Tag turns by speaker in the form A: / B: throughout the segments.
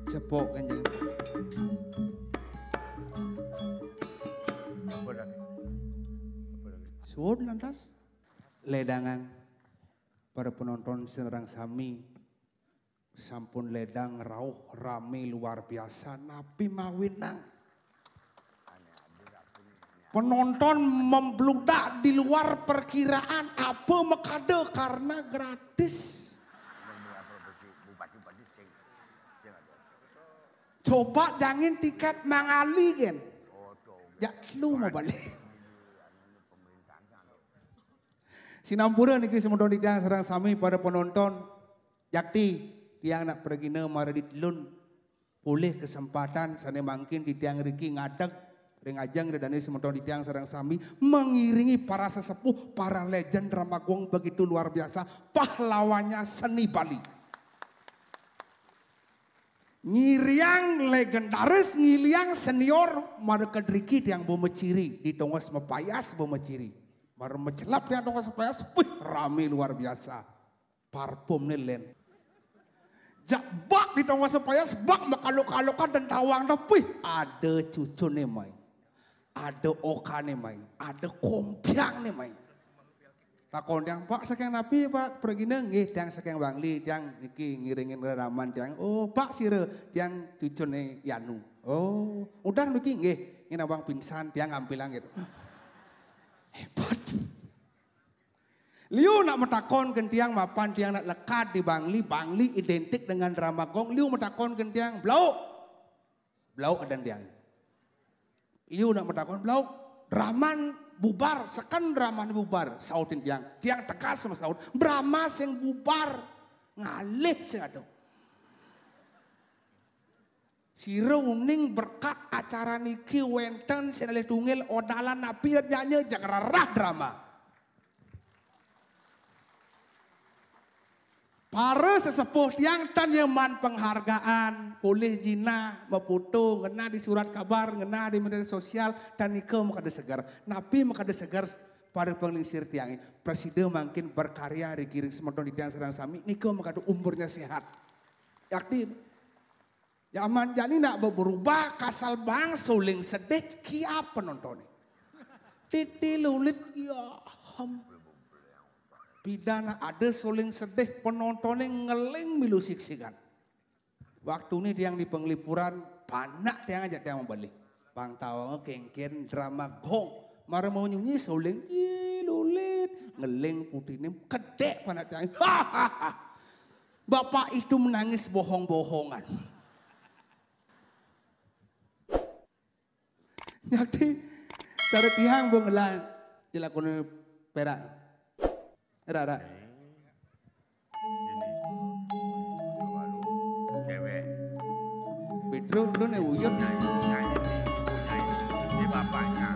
A: Cepok kanjeng. Suwun lantas. Ledangan para penonton Sinerang Sami sampun ledang rauh rame luar biasa napi mawinang. Penonton membludak di luar perkiraan apa mekade karena gratis. Coba jangan tiket mangali kan. Ya lu mau balik. Sinampura niki semodon didang sareng sami pada penonton. Yakti tiang nak pergi ne mara ditlun. Boleh kesempatan sana mungkin di tiang riki ngadeg ring ajang dan semodon didang sareng sami mengiringi para sesepuh, para legend Ramagong begitu luar biasa, pahlawannya seni Bali. Ngiriang legendaris, ngiliang senior, mara kedriki tiang bomeciri di tongos mepayas bomeciri. Baru mencelap dia dong supaya rame luar biasa. Parfum len. Jabak di tongwa supaya sebak makalok-kalokan dan tawang tapi ada cucu nih mai. Ada oka nih mai. Ada kompiang nih mai. Takon yang Pak saking napi Pak pergi nggih tiang saking Bangli tiang niki ngiringin reraman tiang. Oh Pak sire tiang cucu nih Yanu. Oh udah niki nggih ini abang pingsan tiang ngambilang gitu. Hebat. Liu nak metakon gentiang mapan tiang nak lekat di Bangli. Bangli identik dengan Ramagong. Liu metakon gentiang blau. Blau ada tiang. Liu nak metakon blau. Raman bubar. Sekan Raman bubar. Sautin tiang. Tiang tekas sama saut. Brahma sing bubar. Ngalih sing ada. Sira uning berkat acara niki wenten senale tunggal odalan napi nyanyi jagrarah drama. Para sesepuh tiang tanyaman penghargaan, boleh jina, mefoto, ngena di surat kabar, ngena di media sosial, dan nika makada segar. Napi makada segar para penglingsir tiang. Presiden makin berkarya di kiri semedon di tiang serang sami, nika makada umurnya sehat. Yakti zaman jadi nak berubah kasal bang suling sedih kia penonton. Titi lulit ya ham. Pidana ada suling sedih penontonnya ngeling milu siksikan. Waktu ini tiang di penglipuran panak tiang aja tiang membalik. Bang tawang kengken drama gong. Mara mau nyanyi suling lulit ngeling putih ini kedek panak tiang. Bapak itu menangis bohong-bohongan. Jadi cara tiang bong ngelang jelakun perak, era.
B: Cewek.
A: Pedro lu nih uyut.
B: Ini bapaknya.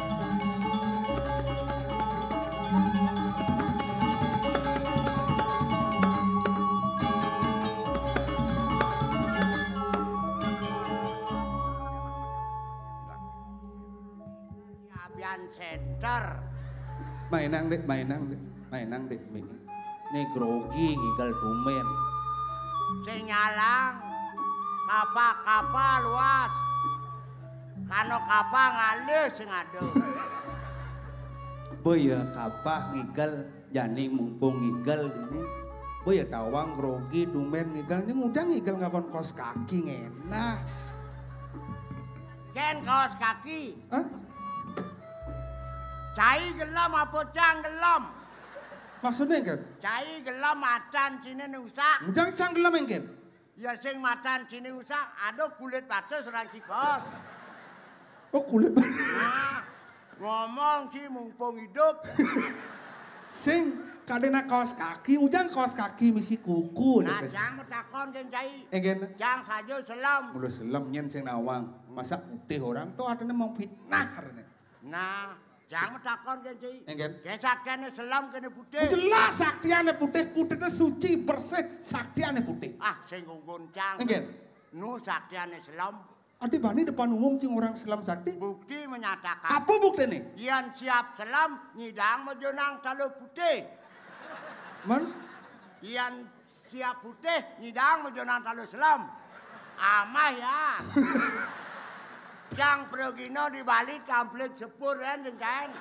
B: Center.
A: Mainang dek. Nih grogi ngigal dumen.
B: Sing nyalang kapa luas. Kano kapa ngalih sing ado.
A: Boya kapah ngigal jani mumpung ngigal ini. Boya tawang grogi dumen ngigal ini mudah ngigal ngakon kos kaki ngenah.
B: Ken kaos kaki.
A: Hah?
B: Cai gelam apa cang gelam?
A: Maksudnya kan?
B: Cai gelam macan sini nusak.
A: Jangan canggelam engken.
B: Ya sing macan sini nusak ada kulit batu serang cikos.
A: Oh kulit.
B: Nah, ngomong sih mumpung hidup.
A: Sing kadena kaos kaki, ujang kaos kaki misi kuku.
B: Nah, jang metakon ken cai.
A: Engken.
B: Jang saja selam.
A: Mulu selam nyen sing nawang. Masa putih orang tuh adanya mau fitnah.
B: Nah, jang metakon ken cai.
A: Engken.
B: Kesaktiane selam kene putih.
A: Jelas saktiane putih itu suci bersih saktiane putih.
B: Ah, sing goncang.
A: Engken.
B: Nu saktiane selam.
A: Adi bani depan umum cing orang selam sakti.
B: Bukti menyatakan.
A: Apa bukti nih?
B: Yan siap selam nyidang mejonang talo putih.
A: Man?
B: Yan siap putih nyidang mejonang talo selam. Amah ya. Jang Progino di Bali kamplet sepur kan jengken.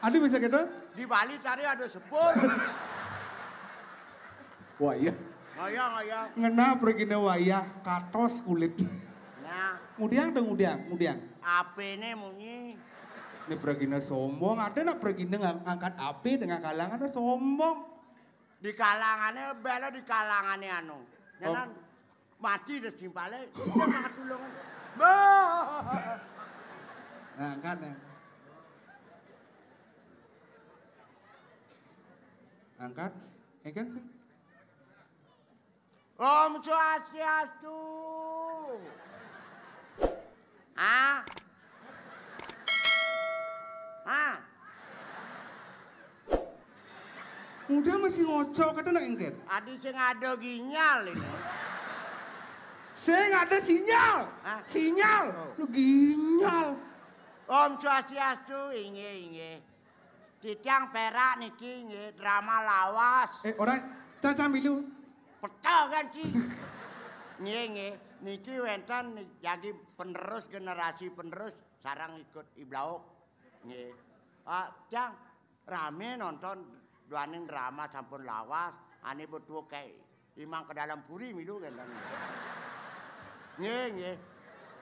A: Adi bisa gitu?
B: Di Bali tadi ada sepur.
A: Wah iya.
B: Ngoyong.
A: Ngena pergi na wayah katos kulit.
B: Nah.
A: Ngudiang dong ngudiang.
B: Ape ini munyi.
A: Ini pergi na sombong. Ada nak pergi na ngangkat api dengan kalangan na sombong.
B: Di kalangannya bela di kalangannya anu. Nyanan mati des simpale. Jangan tulungan.
A: Ngangkat ya. Angkat, kan sih.
B: Om Swastiastu. Ah?
A: Udah masih ngocok, kata nak engket.
B: Adi sing ada ginyal ini.
A: Saya nggak ada sinyal.
B: Hah?
A: Sinyal. Lu ginyal.
B: Om Swastiastu inge. Titiang perak niki inge drama lawas.
A: Orang caca milu.
B: Petal kan Ci. Nge niki wenten jadi penerus generasi penerus sarang ikut iblauk. Nge. Jang rame nonton duaning drama sampun lawas. Ane berdua kayak imang ke dalam puri milu kan. Nge.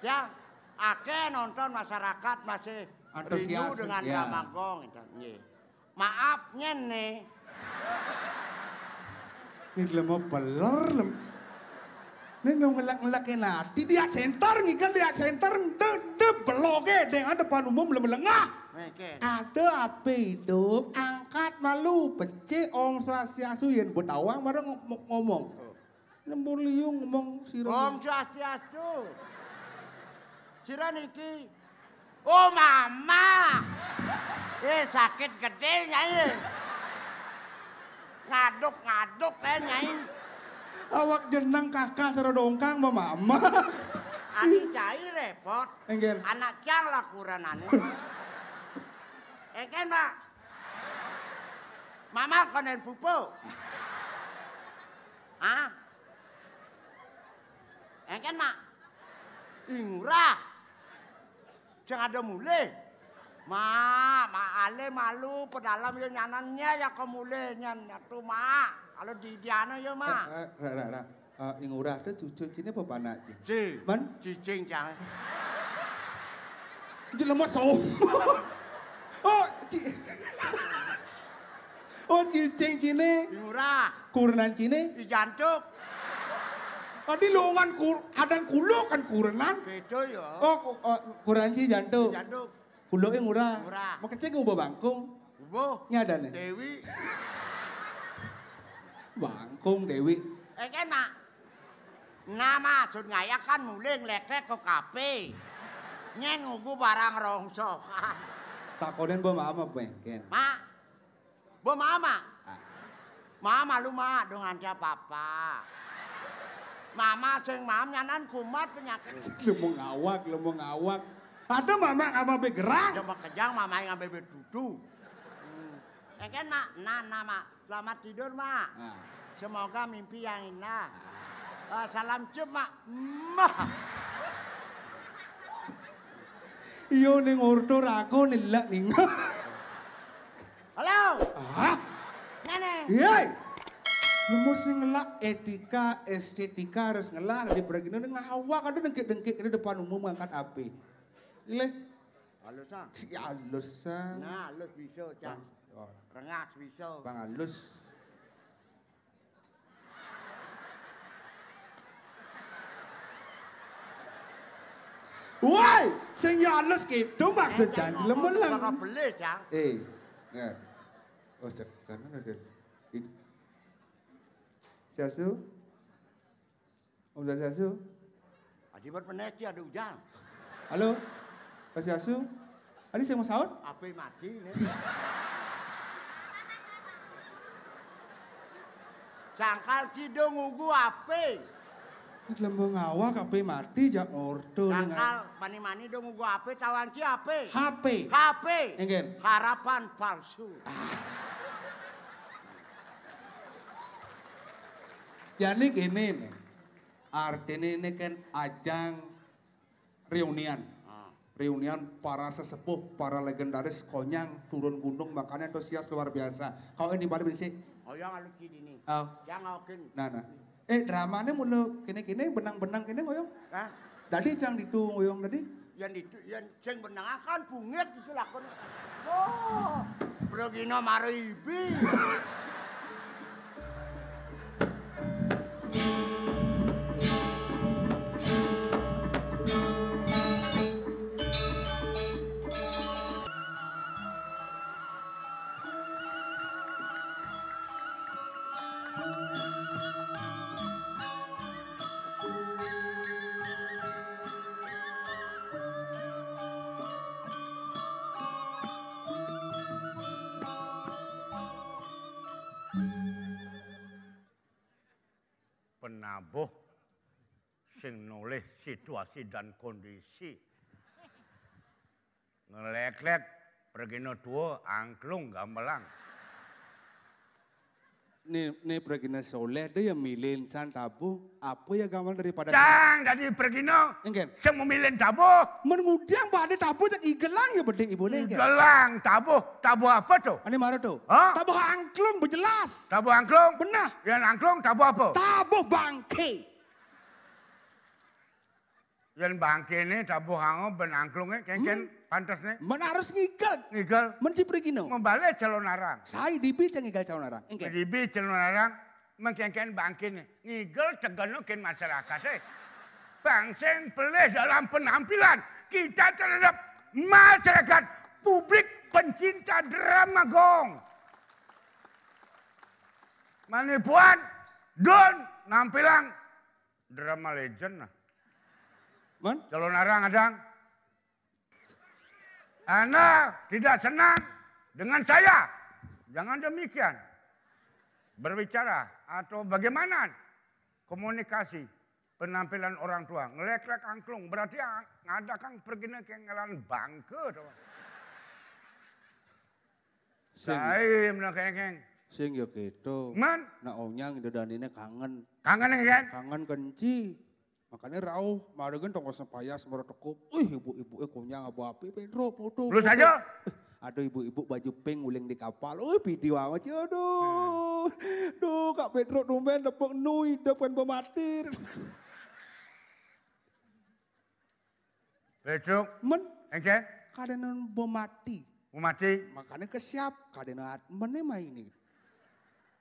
B: Jang akeh nonton masyarakat masih rindu dengan drama gong. Nge. Maafnya nih.
A: Ini lemah beler lem. Ini ngelak nanti dia center ngikal dia center de beloge dengan depan umum lengah. Ada apa hidup angkat malu pece Om Swastiastu yang betawang baru ngomong. Lembur liung ngomong sira.
B: Om Swastiastu. Sira niki. Oh mama. Sakit gede nyai. Ngaduk nyai.
A: Awak jeneng kakak sara dongkang mama.
B: Ani cai repot.
A: Enggen.
B: Anak cang lah kuranane. Engken mak. Mama konen pupuk. Hah? Engken mak. Ingrah. Jangan ada mulai. Ma ale malu pedalam yo nyanannya ya kemule nyan tu ma. Kalau di diana yo ma.
A: Ingurah tu cucu cini apa panak ci?
B: Ci.
A: Man?
B: Cicing cang.
A: Jadi lemah Oh cicing cini.
B: Ingurah.
A: Kurenan cini.
B: Di jantuk.
A: Tadi longan adang kulo kan kurenan.
B: Bedo yo.
A: Kurenan cini jantuk.
B: Jantuk.
A: Kulo yang murah.
B: Murah.
A: Makanya gue bawa bangkung.
B: Ubo.
A: Nyadane.
B: Dewi.
A: Bangkung Dewi.
B: Kan mak. Nama sun ngayak kan mulai ngelek-lek ke kafe. Nyen ngugu barang rongsokan.
A: Takonin bawa mama bengken.
B: Mak. Bawa mama. Mama lu mak dengan dia papa. Mama sing mam nyanan kumat penyakit.
A: Lu mau ngawak. Ada mama apa bergerak?
B: Coba kejang mama yang ngambil berdudu. Kan mak, mak, selamat tidur mak. Semoga mimpi yang indah. Salam cium mak.
A: Iyo ning ordo rako nilak ning.
B: Halo. Nenek.
A: Yey. Lu mesti ngelak etika, estetika harus ngelak di beragina ngawak ada dengkik-dengkik di depan umum ngangkat api. Ile.
B: Halus sang.
A: Si halus sang.
B: Nah, halus bisa, Cang. Rengak bisa.
A: Bang halus. Woi, sing ya halus gitu maksud janji lemon lang.
B: Kakak beli, Cang.
A: Ya. Oh, karena ada. Siasu? Om Siasu?
B: Adibat meneci ada hujan.
A: Halo? Pak Siasu? Adi saya mau sahur?
B: Api mati nih. Sangkal cidung ngugu api.
A: Lembu ngawak api mati jak ordo.
B: Sangkal mani-mani dong ngugu api tawan ci api.
A: HP.
B: HP.
A: Enggen.
B: Harapan palsu.
A: Jadi gini nih. Artinya ini kan ajang reunian. Reunian para sesepuh, para legendaris konyang turun gunung makanya antusias luar biasa. Kau ini balik berisik.
B: Oh yang aluk gini nih.
A: Oh.
B: Yang ngokin.
A: Nah. Dramanya mulu kini benang-benang kini ngoyong.
B: Hah?
A: Tadi cang ditu ngoyong tadi.
B: Yang itu yang sing benang akan bungit gitu lakon. Oh. Progino maribi.
C: Penabuh sing noleh situasi dan kondisi ngelek-lek pergino tua angklung gamelang.
A: Nih pergina soleh dia yang milih insan tabu apa ya gamal daripada
C: Cang dari pergino
A: engken
C: sing memilih tabuh.
A: mengudiang bade tabu cak igelang ya bedeng ibu nih engken.
C: Gelang tabuh apa tuh?
A: Ani mana tuh?
C: Hah?
A: Tabu angklung berjelas.
C: Tabuh angklung?
A: Benar.
C: Yang angklung tabuh apa?
A: Tabu bangke.
C: Yang bangke ini tabuh hango ben angklungnya kengken pantas nih.
A: Men harus ngigel.
C: Ngigel.
A: Men ciprigino.
C: Membalik calon arang.
A: Saya dibi cang ngigel calon arang. Engken.
C: Dibi calon arang mengkengken bangke nih. Ngigel teganokin masyarakat Bangseng pelih dalam penampilan kita terhadap masyarakat publik pencinta drama gong. Manipuan, don, nampilang drama legend.
A: Men?
C: Calon arang adang. Anda tidak senang dengan saya. Jangan demikian. Berbicara atau bagaimana komunikasi penampilan orang tua. Ngelek-lek angklung berarti ngadakan pergi ke ngelan bangke. Saya menakeng.
A: Sing yo gitu.
C: Man?
A: Nah onyang ide danine kangen.
C: Kangen kan?
A: Kangen kenci. Makanya rauh, maregan tongkos sepaya semua tekup. Ibu-ibu konyang abu api, Pedro, foto.
C: Lu saja?
A: Ada ibu-ibu baju pink nguling di kapal. Video amat ya, aduh. Duh, Kak Pedro tumben dapet nui, dapet pematir.
C: Pedro,
A: Men,
C: engke?
A: kadenan bom mati.
C: Mati.
A: Makanya kesiap, kadenan meneh ini.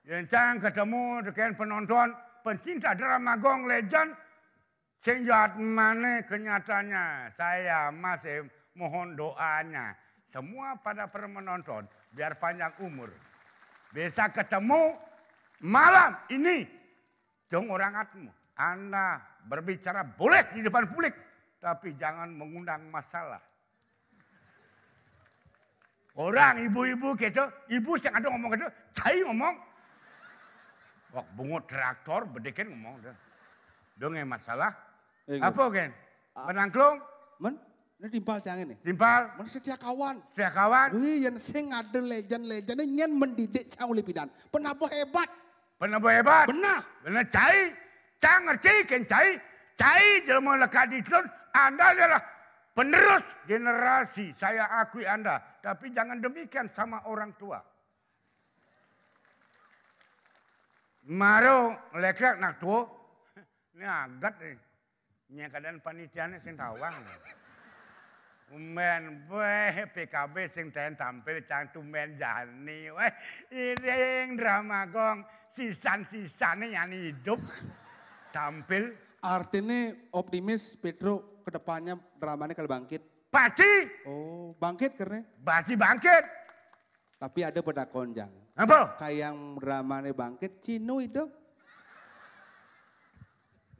C: Yang ketemu dengan penonton, pencinta drama gong legend. Sehingga mana kenyataannya, saya masih mohon doanya. Semua pada para menonton, biar panjang umur. Bisa ketemu malam ini. Jong orang atmu. Anda berbicara boleh di depan publik. Tapi jangan mengundang masalah. Orang ibu-ibu gitu, ibu yang ada ngomong gitu, saya ngomong. Wah bungut traktor, bedekin ngomong. Dong masalah. Apa kan? Penangklung?
A: Men, ini timpal canggih nih.
C: Timpal?
A: Men setia kawan.
C: Setia kawan?
A: Wih, yang sing ada legend-legendnya nyen mendidik cang pidan. Penabuh hebat.
C: Penabuh hebat?
A: Benar.
C: Benar cai. Cang ngerti kan cai. Cai jelma lekat di telun. Anda adalah penerus generasi. Saya akui Anda. Tapi jangan demikian sama orang tua. Maro lekrek nak tua. Ini agat nih. Nya keadaan panitianya sing tawang. Umen weh PKB sing ten tampil cang tumen jani weh iring drama gong sisan-sisane nyanyi hidup tampil.
A: Artinya optimis Pedro kedepannya dramanya kalau bangkit.
C: Pasti.
A: Oh bangkit karena?
C: Pasti bangkit.
A: Tapi ada pada konjang.
C: Apa?
A: Kayak yang dramanya bangkit Cino itu.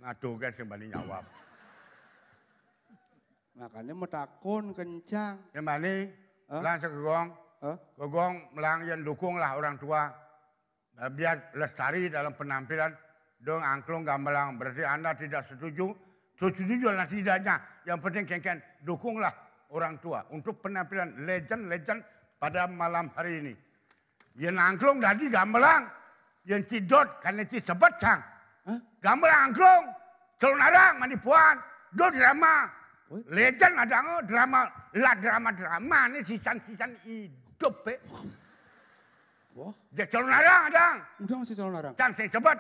C: Ngaduh kan sembani nyawab.
A: Makanya metakon kencang.
C: Sembani langsung ke gong. Ke gong melang yang dukung lah orang tua. Biar lestari dalam penampilan. Dong angklung gamelang. Berarti Anda tidak setuju. Setuju lah tidaknya. Yang penting kengken dukunglah orang tua. Untuk penampilan legend-legend pada malam hari ini. Yang angklung tadi gamelang. Yang cidot karena cidot cang. Gamelang angklung. Celon arang mandi puan. Do drama. Legend ada drama. Lah drama ini sisan-sisan hidup.
A: Wah.
C: Dia celon arang ada.
A: Udah masih calon arang.
C: Can saya cepat.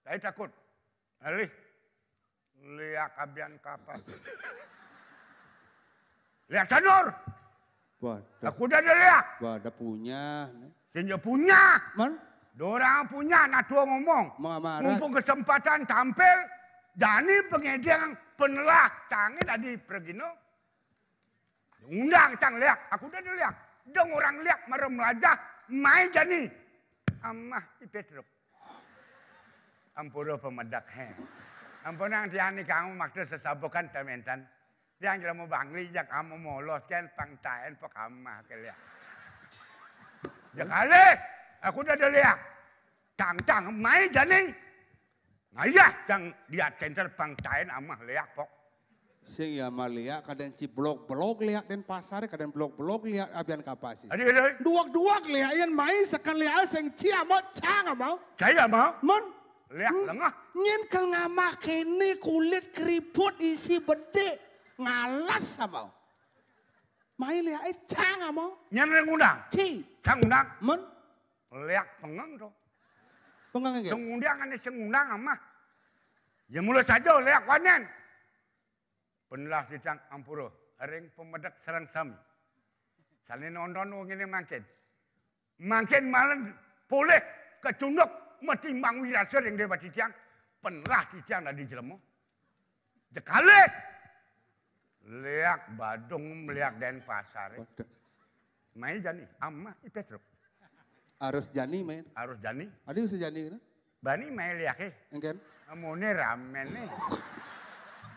C: Saya takut. Alih. Lihat abian kapal. Lihat sanur.
A: Wadah.
C: Aku udah ada lihat.
A: Wadah punya.
C: Sehingga punya.
A: Man?
C: Dorang punya, nak tua ngomong.
A: Marah.
C: Mumpung kesempatan tampil, Jani pengedang penelah. Canggih tadi pergi no. Undang cang lihat, aku udah lihat. Dong orang lihat marah melajah, main Jani. Amah Petruk. Ampura pemedak he. Ampunang Jani kamu maksud sesabukan tementan. Yang jelas mau bangli, jak kamu molos kan pangtain pak amah kalian. Jakale. Aku udah ada lihat. Cang-cang mai Jani. Ngayah cang lihat center pangtain amah lihat pok.
A: Sing ya malia kadang ci blok-blok lihat dan pasar kadang blok-blok lihat abian kapasi.
C: Adik-adik.
A: Duak-duak lihat yang main sekan lihat sing cia mau cang mau.
C: Saya mau.
A: Mon.
C: Lihat lengah.
A: Nyen kel ngamak kene kulit keriput isi bedek. Ngalas mau. Main lihat cang mau.
C: Nyen ngundang.
A: Ci.
C: Cang undang.
A: Mon.
C: Lihat pengang tuh.
A: Pengang enggak?
C: Sengundang ane sengundang amah. Ya mulai saja lihat kanan. Penelah di cang ampuro. Ring pemedak serang sami. Salin nonton ini makin. Makin malam boleh kecunduk metimbang wirasa yang dewa di cang. Penelah di cang ada di jelemu. Sekali. Lihat Badung melihat Denpasar. Mai Jani amah Petruk.
A: Harus Jani main.
C: Harus Jani.
A: Ada bisa Jani kan?
C: Bani mai lihat ke.
A: Engken.
C: Amone ramen nih.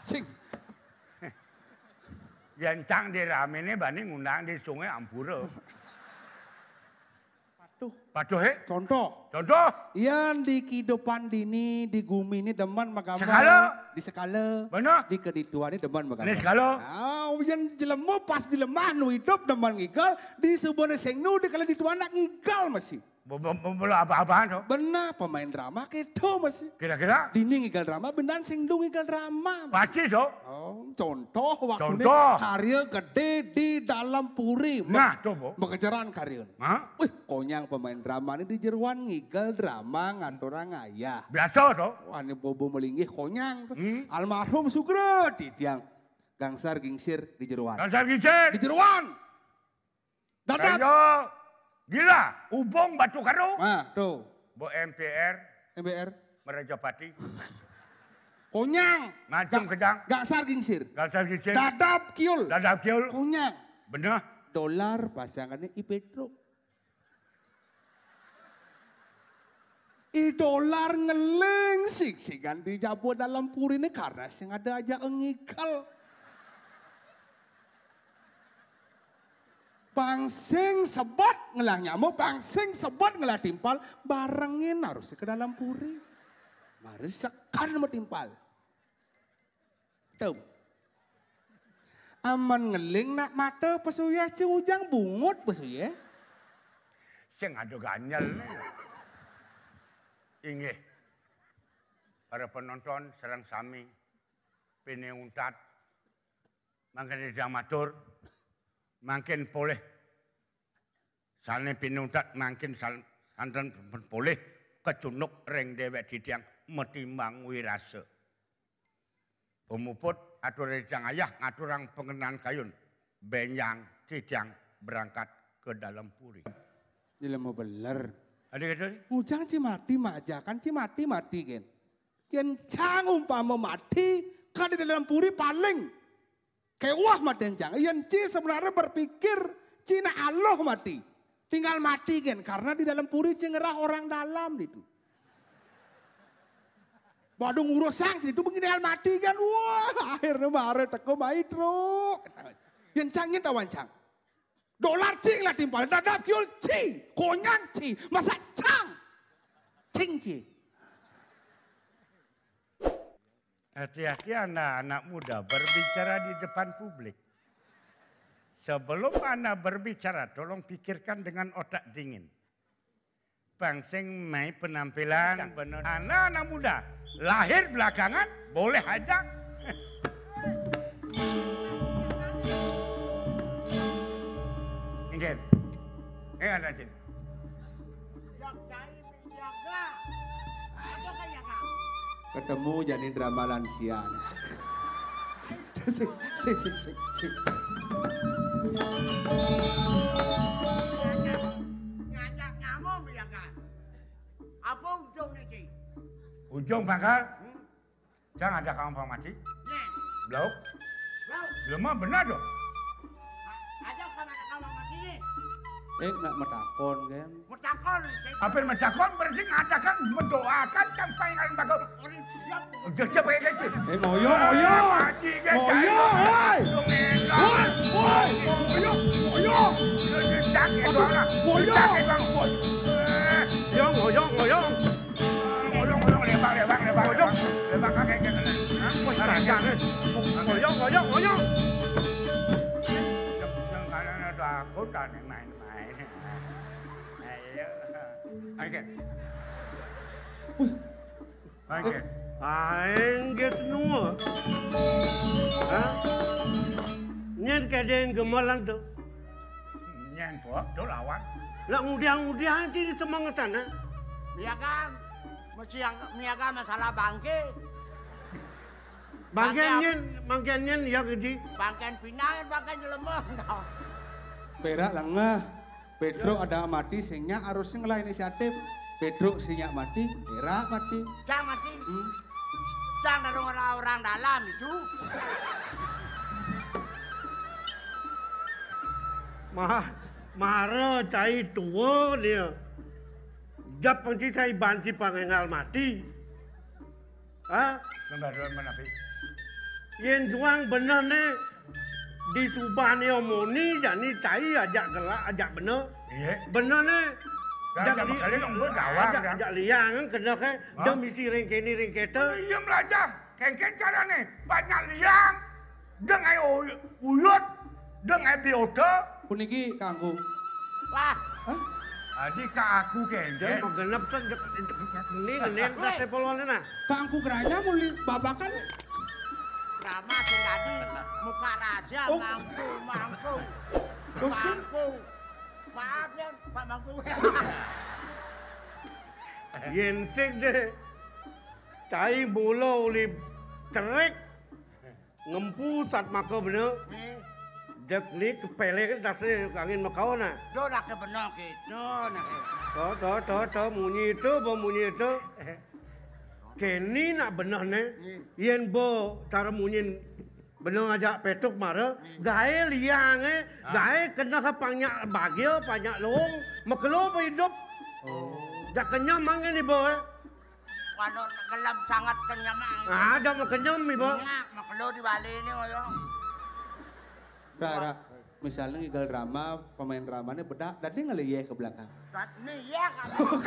A: Sing.
C: Yang cang di ramen nih bani ngundang di sungai Ampura. Patuh he.
A: Contoh.
C: Contoh.
A: Yang di kehidupan dini, di gumi ini deman magambar.
C: Sekala.
A: Di sekala.
C: Benar.
A: Di kedituan ini deman magambar.
C: Ini sekala.
A: Yang jelemu pas dilemah nu hidup deman ngigal. Di sebuah sengnu di kala dituan nak ngigal masih.
C: Bola apa-apaan tuh?
A: Benar pemain drama gitu masih.
C: Kira-kira?
A: Dini ngigal drama, benar sengdu ngigal drama.
C: Pasti tuh.
A: Oh, contoh waktu
C: Contoh.
A: karya gede di dalam puri.
C: Nah, tuh bu.
A: Mengejaran karya.
C: Hah?
A: Wih, konyang pemain drama ini di jeruan ngigal drama ngantorang ayah.
C: Biasa tuh.
A: Wah, ini bobo melinggih konyang.
C: Almarhum
A: Almarhum Sugro di tiang gangsar gingsir di jeruan.
C: Gansar Gicen.
A: Di jeruan. Dadap.
C: Ayo. Gila. Ubong Batu Karo.
A: Nah, tuh.
C: Bo MPR.
A: MBR.
C: Merajapati.
A: Konyang.
C: Ngacung kejang.
A: Gangsar gingsir.
C: Gansar Gicen.
A: Dadap kiul.
C: Dadap kiul.
A: Konyang.
C: Bener.
A: Dolar pasangannya Ipetro. Dolar ngeleng sik-sikan di jabu dalam puri ini karena sing ada aja engikal. Bangsing sebot ngelah nyamuk, bangsing sebot ngelah timpal, barengin harus ke dalam puri. Mari sekan mau timpal. Tuh. Aman ngeling nak mata pesuya ujang bungut pesuya.
C: Sing ada ganyal nih. Inggih. Para penonton serang sami. Pini untat. Makin di matur. Makin boleh. Salne pini untat makin santan boleh. Kecunuk reng dewek ditiang. Metimbang wirase. Pemuput atur recang ayah ngaturang pengenan kayun. Benyang ditiang berangkat ke dalam puri.
A: Jadi mau beler.
C: Adik-adik.
A: Ujang cimati majakan cimati mati kan. Kian cang umpama mati kan di dalam puri paling kewah mati cang. Yang ci sebenarnya berpikir Cina Allah mati. Tinggal mati kan karena di dalam puri cengerah orang dalam itu. Badung urusan itu begini hal mati kan. Wah akhirnya marah teko maitro. Yang cangin tawan cang. Dolar cing lah timpal, dadap kiul cing, konyang cing, masa cang, cing cing.
C: Hati-hati anak-anak muda berbicara di depan publik. Sebelum Anda berbicara, tolong pikirkan dengan otak dingin. Bangsing mai penampilan benar. Anak-anak muda lahir belakangan boleh aja. Ingin. Ingat aja.
B: Jak cai menjaga. Apa kayak kau?
A: Ketemu jadi drama lansia. Sik.
B: Ngajak kamu menjaga. Apa ujungnya Ci?
C: Ujung bakal. Jangan ada kamu mati.
B: Nih,
C: Blok.
B: bro.
C: Lemah benar dong.
B: Ada kamu mati nih.
A: Nak metakon kan.
B: Mutakon.
C: Apa yang mencakon berarti ngatakan mendoakan sampai yang bakal.
B: Orang siap.
C: Udah siapa yang gitu?
A: Moyo. Moyo, woi.
D: Aing geus semua. Hah? Nyen kadang gemalan tuh.
C: Nyen po, do lawan.
D: Lah ngudiang-ngudiang di semangat sana.
B: Miaga, mesti yang miaga masalah bangke.
D: Bangkian nyen ya gede.
B: Bangken pinang, bangken lemah.
A: Perak lengah. Pedro ada mati sehingga harusnya ngelain inisiatif. Pedro sehingga mati, Perak mati.
B: Jangan mati. Jangan ada orang-orang dalam itu.
D: Mara cai tua dia. Jap panci cai banci pangengal mati. Hah?
C: Lembaran menapi.
D: Yen juang bener nih. Di Subah ni omoni jadi cai ajak gelak ajak bener.
C: Iya.
D: Bener nih.
C: Ajak sekali nombor gawang.
D: Ajak liang kan kena kan. Dia misi ringkini ringketa.
C: Iya belajar. Kengkeng cara nih. Banyak liang. Dengan uyut. Dengan biota.
A: Puniki kanggo.
B: Wah,
C: Adik ke aku
D: Dia
C: kengkeng.
D: menggenap kan ini ngenen rasa polwan na.
A: Kanggo geranya muli babakan.
B: Rama tadi muka raja
A: Oh.
B: mangku.
A: Dosen.
B: Mangku. Maaf ya, Pak Mangku.
D: Yen sik deh. Cai bolo li cerik. Ngempu sat maka bener.
B: Nih,
D: Dek li kepele kan dasar angin makau na.
B: do nak ke benong gitu nak.
D: Toh munyi itu. Kini nak bener ne. Yen bo cara munyin bener ajak petuk mara. Gae liang gae kena ka panyak bagio panyak long. Makelo pa hidup. Dak kenyam mangan ni bo
B: Kalau gelap sangat kenyang.
D: Ada makenyam ni bo.
B: Nyak, makelo di Bali ini ngoyo.
A: Rara, misalnya ngigal drama, pemain dramanya bedak, dan dia ngeliyeh ke belakang.
B: Nih ya kamu.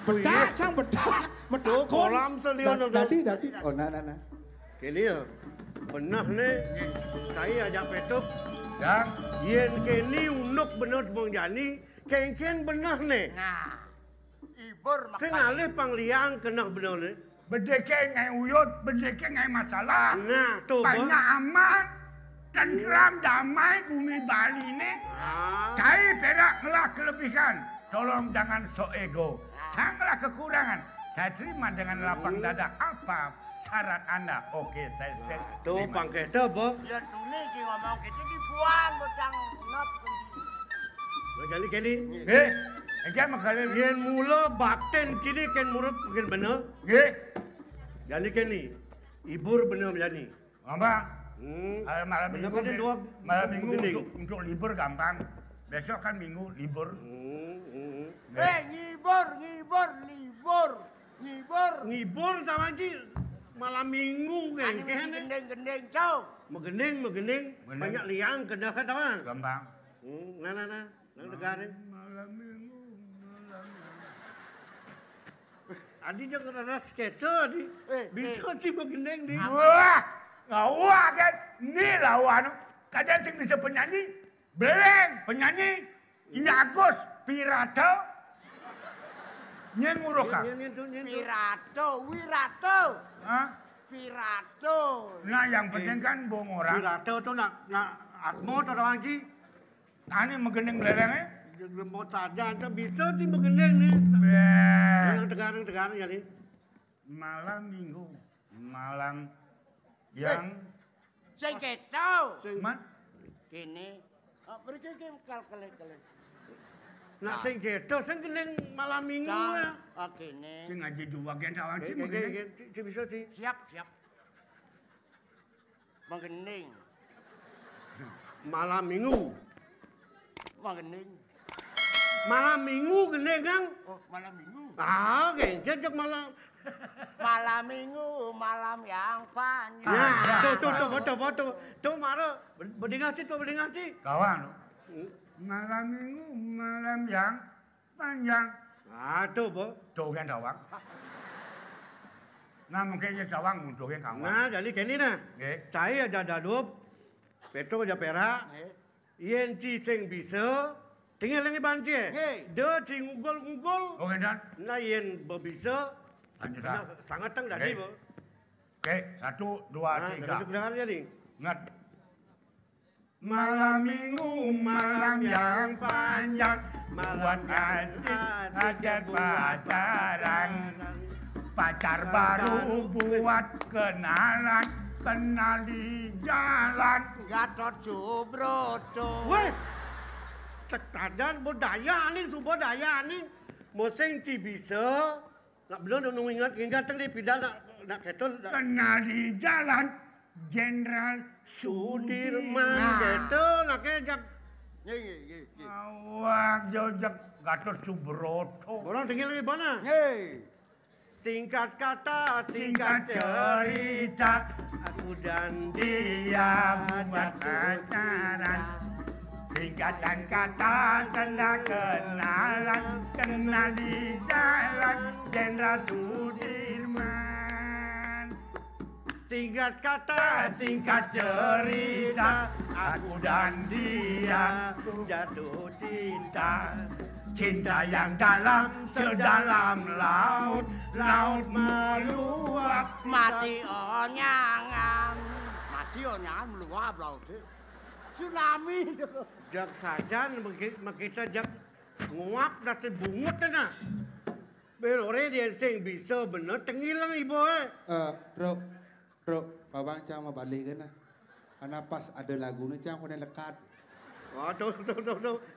A: Bedak, sang bedak.
D: Tuh kolam selion
A: Dadi. Oh, nah.
D: Kini ya. Benar ne. Saya ajak petuk.
C: Yang.
D: Yen kini unuk bener bang jani. Ken benar ne.
B: Nah, ibur
D: Sing
B: makan.
D: alih pangliang kena bener ne.
C: Berdekeng ngai uyut, berdekeng ngai masalah.
D: Nah, tuh
C: Banyak aman, tentram, damai, bumi Bali ini. Cai perak ngelah kelebihan. Tolong jangan sok ego. Janganlah kekurangan. Saya terima dengan lapang dada. Apa syarat Anda? Oke, saya
D: Tuh
C: terima.
D: pangketa apa?
B: Ya tuh nih ki ngomong gitu dibuang bocang nop.
D: Jadi kini.
C: Engkau makanya
D: Yen mula baten kini ken murid ken bener. Jadi kini. Ibur bener jadi.
C: Ngomong.
D: Hmm.
C: Malam
D: Bener
C: minggu,
D: kan dua
C: malam minggu
D: begini.
C: untuk libur gampang. Besok kan minggu libur.
B: Ngibur.
D: Ngibur tahu ji malam minggu kan.
B: Ani mesti gendeng-gendeng cow.
D: Megending. Banyak liang kena kan tahu.
C: Gampang.
D: Nah. Nang negara.
C: Malam minggu.
D: Adi jangan ada skater adi. Bisa sih megending di.
C: Wah kan. Ni lawan. Kadang sing bisa penyanyi. Beleng penyanyi. Ini Agus Pirata. Nyen nguruka.
B: Wirato.
C: Hah?
B: Wirato.
C: Nah yang penting kan bohong orang.
D: Wirato tuh nak atmo atau orang sih.
C: Ani menggendeng belerengnya.
D: Mau saja anta bisa sih menggendeng nih. Yang tegarang ya nih.
C: Malam minggu. Malam yang...
B: Sing keto.
C: Man?
B: Kini. Beri kal-kal.
D: Nak sing gedo sing gendeng malam minggu ya.
B: Kini.
C: Sing ngaji dua gen kawan sih.
D: Sih bisa sih.
B: Siap. Menggening.
D: Malam minggu.
B: Menggening.
D: Malam minggu gendeng Kang.
B: Oh, malam minggu.
D: Jejak malam.
B: Malam minggu, malam yang panjang.
D: Ya, tuh, tuh, Maro, berdingan sih.
C: Kawan, malam minggu, malam yang panjang.
D: Tuh, Bo.
C: Tuh kan dawang. Nah, mungkinnya dawang untuk yang kawan.
D: Nah, jadi gini nah. Saya aja dadup, Petro aja perak, yen sing bisa, tinggal lagi banci. Dia sing ngugol.
C: Oh, kan?
D: Nah, yen bisa,
C: lanjut
D: sangat tang tadi, Bo.
C: Oke, 1, 2, 3.
D: Duduk dengar jadi.
C: Ingat. Malam minggu, malam yang panjang, buat hajat pacaran. Pacar baru buat kenalan, kenal di jalan.
B: Gatot Subroto.
D: Weh, tekadan budaya nih, moseng ci bisa. Nak belum ingat tadi pidana nak ketol.
C: Kenal di jalan, Jenderal
D: Sudirman gitu, nak kejak.
C: Awak jojak Gatot Subroto.
D: Orang tinggal lagi mana? Singkat kata, singkat cerita, aku dan dia buat pacaran. Singkatan kata, tanda kenalan, kenal di jalan, Jenderal Sudirman. Singkat kata, singkat cerita, aku dan dia jatuh cinta. Cinta yang dalam, sedalam laut, laut meluap.
B: Mati onyangan meluap laut. Tsunami.
D: Jak sajan kita jak nguap dah sebungut na. Belore dia sing bisa bener tengilang ibu
A: Bro, babang cang mau balik kan nah. Karena pas ada lagunya cang udah lekat.
D: Tuh.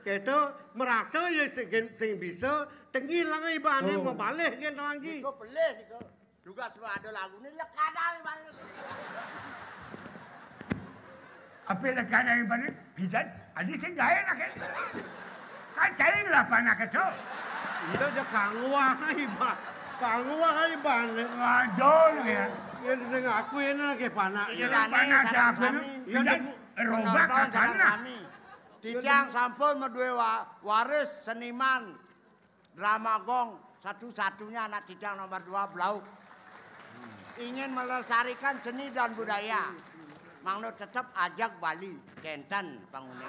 D: Kita merasa ya sing bisa tengilang ibu ane mau balik kan lagi.
B: Kau pelih kau. Juga semua ada lagu ni lekat dah.
C: Apa lekat dari mana? Bidan, adik sing gaya nak kan? Kan cari ngelapan nak itu.
D: Iya je kangwah iban.
C: Waduh ya.
D: Yang sing aku ini lagi panak.
C: Panas siapa ni? Bidan, robak kan nak?
B: Tidang sampun medue waris seniman drama gong satu-satunya anak Tidang nomor 2 Blauk. Ingin melestarikan seni dan budaya. Mangno tetap ajak Bali, Kenten pangune.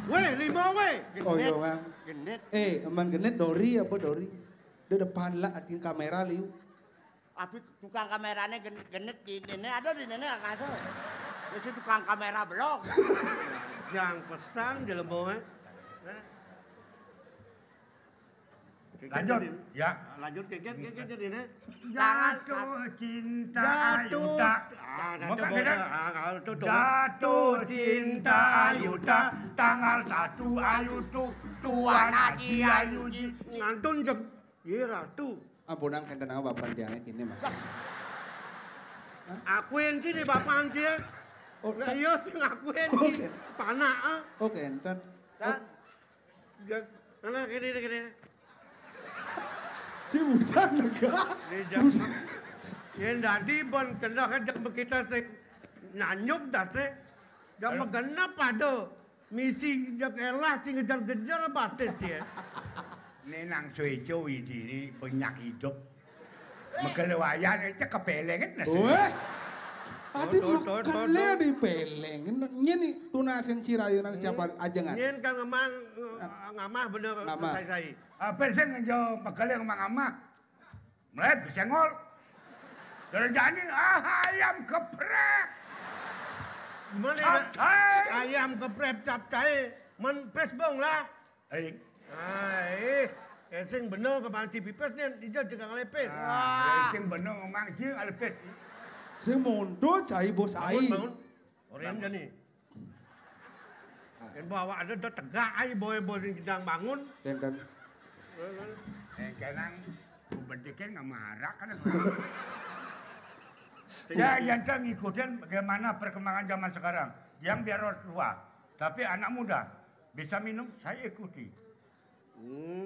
D: Weh, 5 weh.
A: Oh iya bang.
B: Genit.
A: Aman genit Dori apa Dori? Di depan lah atin kamera liu.
B: Tapi tukang kameranya genit di nenek ada di nenek akasa. Itu tukang kamera blog.
D: Yang pesan di lembo
C: Lanjut, ya.
D: Lanjut keket jadi nih.
C: Jatuh cinta Ayuda. Jatuh cinta Ayuda. Tanggal 1 Ayudu. Tuan Haji Ayudi.
D: Ngantun jam. Iya ratu.
A: Abonang kenten apa bapak dia ini mah.
D: Akuin sih di bapak sih.
A: Oh,
D: nah iya sih ngakuin sih. Panak.
A: Oh kenten.
B: Kan?
D: Mana gini.
A: Si hujan lega.
D: Yang tadi bon kena kejak kita se nanyuk dah se. Dah magana pada misi jak elah cing kejar-kejar batis dia.
C: Nenang cuy-cuy ini banyak hidup. Mekelewayan itu kepelengan nasi.
A: Weh. Adi makale di peleng. Nyeni tunasen cirayunan siapa ajangan.
D: Nyen kan ngamah bener saya.
C: Apa sih ngejo pekali yang mangama? Mulai bisengol. Terjadi ayam geprek.
D: Gimana
C: Capcay.
D: ayam geprek capcay men pes bong lah. Sing bener ke bang Cipipes ni dia juga ngelepes.
C: Sing bener ngomong je alepes.
A: Sing mundur cai bos ai.
D: Bangun. Orang je ni. Kan bawa ada dah tegak ai boy sing sedang bangun.
A: Dan
C: Kenang berdekin nggak marah kan? Ya, yang tak ngikutin bagaimana perkembangan zaman sekarang. Yang biar orang tua, tapi anak muda bisa minum, saya ikuti.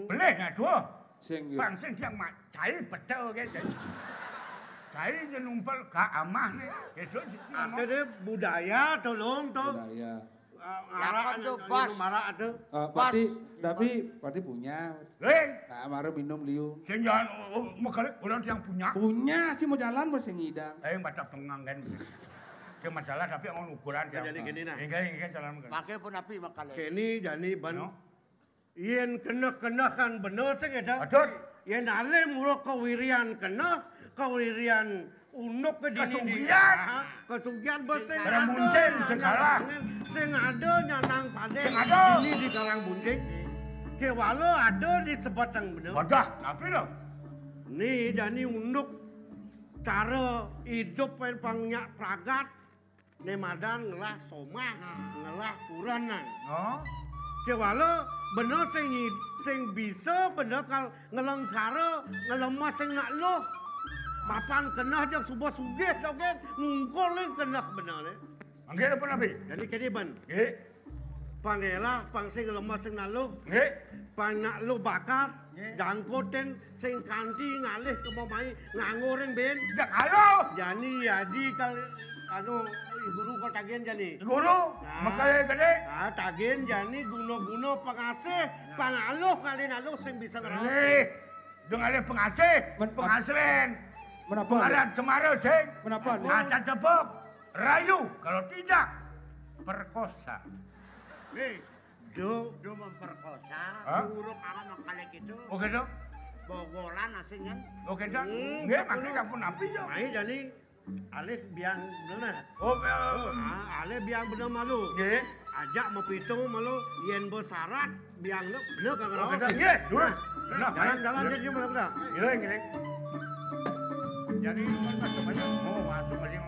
C: Boleh nggak tuh?
A: sing
C: Bangsa yang mak cari betul kan? Cari je numpal ke amah nih. Itu
D: Ada dia budaya tolong tu.
A: budaya.
B: Kan tu, bos.
D: Marah ada.
A: Pati punya.
C: Leng,
A: Mara minum liu.
C: jangan makanya orang yang punya.
A: Punya sih mau jalan bos yang ngidang.
C: Baca pengang kan. Itu masalah tapi orang ukuran.
D: Jadi gini nah.
C: Ingin jalan.
B: Pakai pun api makale.
D: Kini jadi ban.
C: No.
D: Yen kena kan bener sing ada.
C: Betul.
D: Yen ale murah kewirian kena kewirian unuk ke dini.
C: Kesugihan.
D: Kesugihan bos sing
C: Karang bunceng, sing kalah.
D: Sing ada nyanang pade.
C: Sing ada.
D: Ini di karang bunceng. Ke walau ada di sebatang bener.
C: Wadah, tapi loh.
D: Ni jadi unuk cara hidup yang pangnya pragat. Ni madan ngelah somah, ngelah kuranan.
C: No.
D: Ke walau bener sing bisa bener kal ngelengkara ngelemah sing nak loh. Papan kena je subah sugih tau kan ngungkolin kena bener ni.
C: Angger apa nabi?
D: Jadi kini ban
C: Nggih.
D: pangelah pang sing lemah sing nak loh.
C: Nggih.
D: Pang nak loh bakat jangkoten sing kanti ngalih ke mamai ngangorin ben.
C: Jak halo.
D: Jadi kal anu guru kau tagihan jani.
C: Guru, makanya gede.
D: Tagihan jani guna-guna pengasih pangaloh kali naluh sing bisa ngerawat.
C: Nih, dengan ada pengasih, penghasilan.
A: Menapa?
C: Pengaran Semarang, sing.
A: Menapa?
C: Asal tepuk, rayu. Kalau tidak, perkosa.
B: Nih,
D: Jo
B: dia memperkosa,
C: Hah?
B: buruk alam makale gitu.
C: Oke dong?
B: Bogolan asingnya.
C: Oke dong? Nggih, makanya kamu napi yo.
D: Mai jadi alih biang bener.
C: Oh,
D: Alih biang bener malu.
C: nggih.
D: Ajak mau pitung malu yen bersyarat biang lu bener kagak
C: Oke
D: rawat.
C: dong, nggih. Dulu.
D: Jalan jadi malu dah.
C: Iya, nggih. Jadi, masuk aja. Oh, masuk aja.